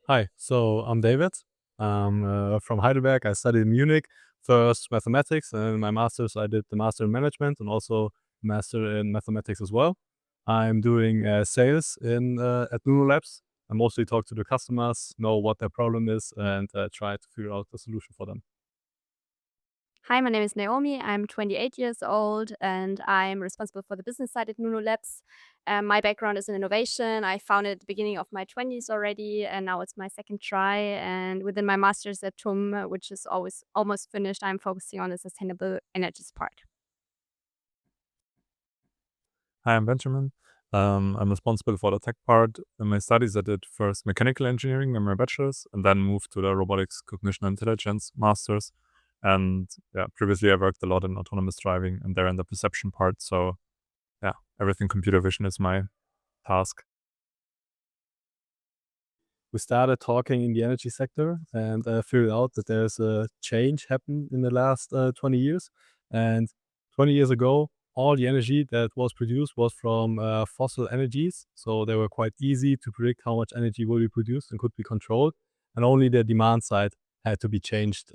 Hi, so I'm David. I'm from Heidelberg. I studied in Munich, first mathematics, and in my master's I did the master in management and also master in mathematics as well. I'm doing sales in at Nuno-labs. I mostly talk to the customers, know what their problem is, and try to figure out the solution for them. Hi, my name is Naomi. I'm 28 years old and I'm responsible for the business side at Nuno-labs. My background is in innovation. I founded at the beginning of my 20s already, and now it's my second try. And within my master's at TUM, which is always almost finished, I'm focusing on the sustainable energies part. Hi, I'm Benjamin. I'm responsible for the tech part. In my studies, I did first mechanical engineering in my bachelor's and then moved to the robotics, cognition, and intelligence master's. And yeah, previously I worked a lot in autonomous driving and there in the perception part. So yeah, everything computer vision is my task. We started talking in the energy sector and figured out that there's a change happened in the last 20 years. And 20 years ago, all the energy that was produced was from fossil energies. So they were quite easy to predict how much energy will be produced and could be controlled. And only the demand side had to be changed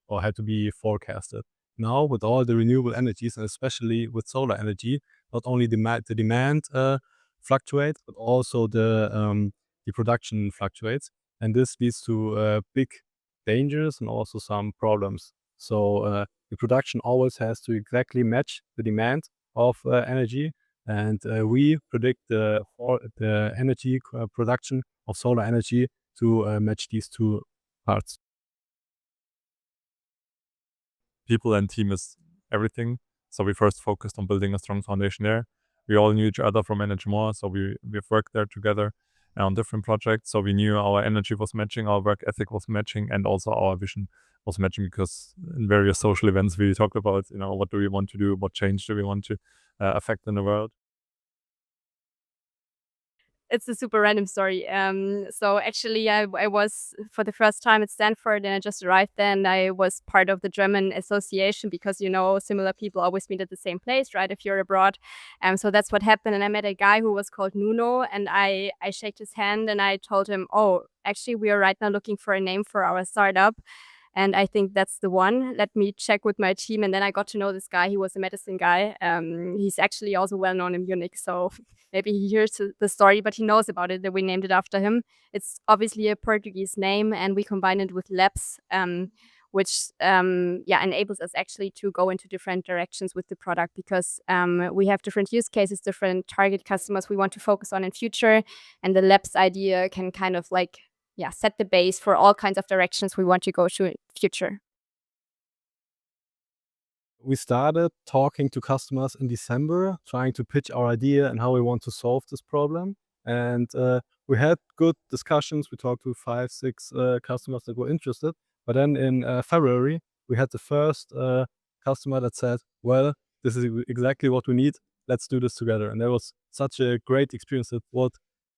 or had to be forecasted. Now, with all the renewable energies, and especially with solar energy, not only the demand fluctuates, but also the production fluctuates, and this leads to big dangers and also some problems. So the production always has to exactly match the demand of energy, and we predict the energy production of solar energy to match these two parts. People and team is everything. So we first focused on building a strong foundation there. We all knew each other from Energy More, so we've worked there together on different projects. So we knew our energy was matching, our work ethic was matching, and also our vision was matching, because in various social events we talked about, what do we want to do, what change do we want to affect in the world. It's a super random story. So actually, I was for the first time at Stanford, and I just arrived there, and I was part of the German association because similar people always meet at the same place, right? If you're abroad, so that's what happened. And I met a guy who was called Nuno, and I shaked his hand, and I told him, "Oh, actually, we are right now looking for a name for our startup." And I think that's the one. Let me check with my team. And then I got to know this guy. He was a medicine guy. He's actually also well known in Munich. So maybe he hears the story, but he knows about it that we named it after him. It's obviously a Portuguese name, and we combine it with labs, which enables us actually to go into different directions with the product, because we have different use cases, different target customers we want to focus on in future. And the labs idea can kind of set the base for all kinds of directions we want to go to in future. We started talking to customers in December, trying to pitch our idea and how we want to solve this problem. And we had good discussions. We talked to 5, 6 customers that were interested. But then in February, we had the first customer that said, "Well, this is exactly what we need. Let's do this together." And that was such a great experience. That what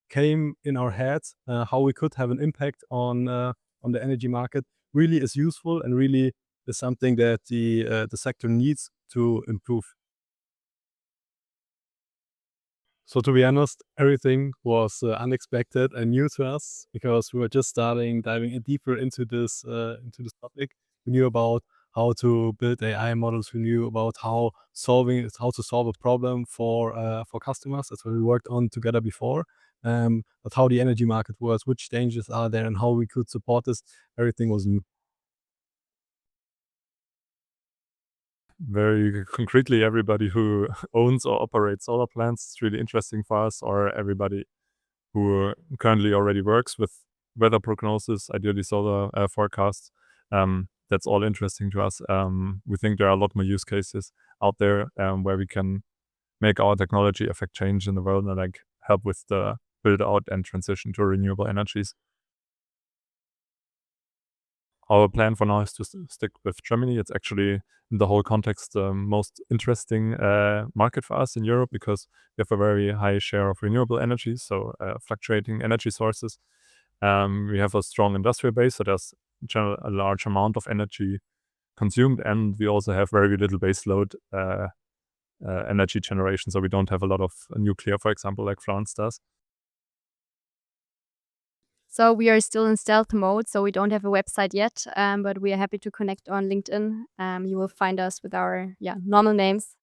came in our heads, how we could have an impact on the energy market, really is useful and really is something that the sector needs to improve. So to be honest, everything was unexpected and new to us because we were just starting diving in deeper into this topic. We knew about how to build AI models. We knew about how to solve a problem for customers. That's what we worked on together before. But how the energy market works, which dangers are there, and how we could support this, everything was new. Very concretely, everybody who owns or operates solar plants is really interesting for us, or everybody who currently already works with weather prognosis, ideally solar forecasts. That's all interesting to us. We think there are a lot more use cases out there where we can make our technology affect change in the world and help with the build out and transition to renewable energies. Our plan for now is to stick with Germany. It's actually, in the whole context, the most interesting market for us in Europe, because we have a very high share of renewable energy, so fluctuating energy sources. We have a strong industrial base, so there's a large amount of energy consumed, and we also have very little base load energy generation, so we don't have a lot of nuclear, for example, like France does. So we are still in stealth mode, so we don't have a website yet, but we are happy to connect on LinkedIn. You will find us with our normal names.